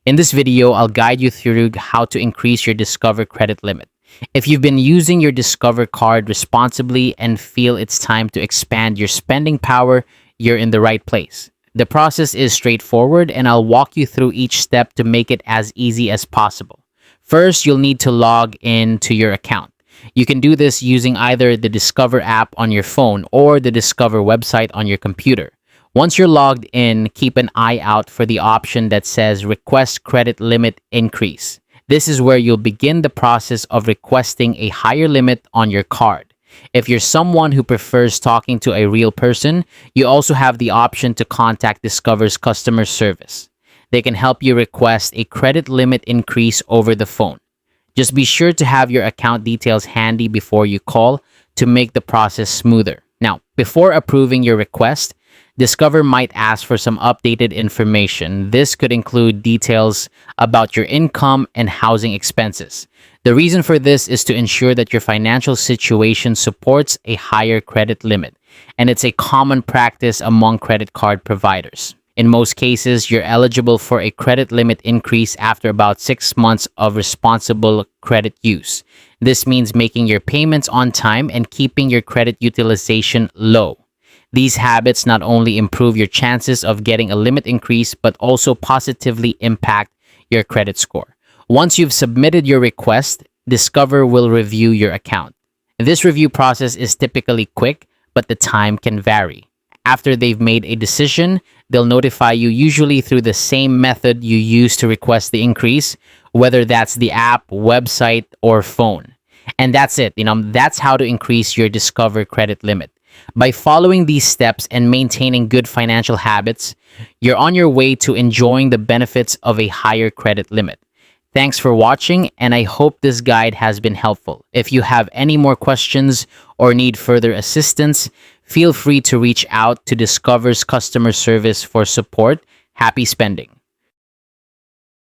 In this video, I'll guide you through how to increase your Discover credit limit. If you've been using your Discover card responsibly and feel it's time to expand your spending power, you're in the right place. The process is straightforward, and I'll walk you through each step to make it as easy as possible. First, you'll need to log in to your account. You can do this using either the Discover app on your phone or the Discover website on your computer. Once you're logged in, keep an eye out for the option that says Request Credit Limit Increase. This is where you'll begin the process of requesting a higher limit on your card. If you're someone who prefers talking to a real person, you also have the option to contact Discover's customer service. They can help you request a credit limit increase over the phone. Just be sure to have your account details handy before you call to make the process smoother. Now, before approving your request, Discover might ask for some updated information. This could include details about your income and housing expenses. The reason for this is to ensure that your financial situation supports a higher credit limit, and it's a common practice among credit card providers. In most cases, you're eligible for a credit limit increase after about 6 months of responsible credit use. This means making your payments on time and keeping your credit utilization low. These habits not only improve your chances of getting a limit increase, but also positively impact your credit score. Once you've submitted your request, Discover will review your account. This review process is typically quick, but the time can vary. After they've made a decision, they'll notify you usually through the same method you use to request the increase, whether that's the app, website, or phone. And that's it. That's how to increase your Discover credit limit. By following these steps and maintaining good financial habits, you're on your way to enjoying the benefits of a higher credit limit. Thanks for watching, and I hope this guide has been helpful. If you have any more questions or need further assistance, feel free to reach out to Discover's customer service for support. Happy spending!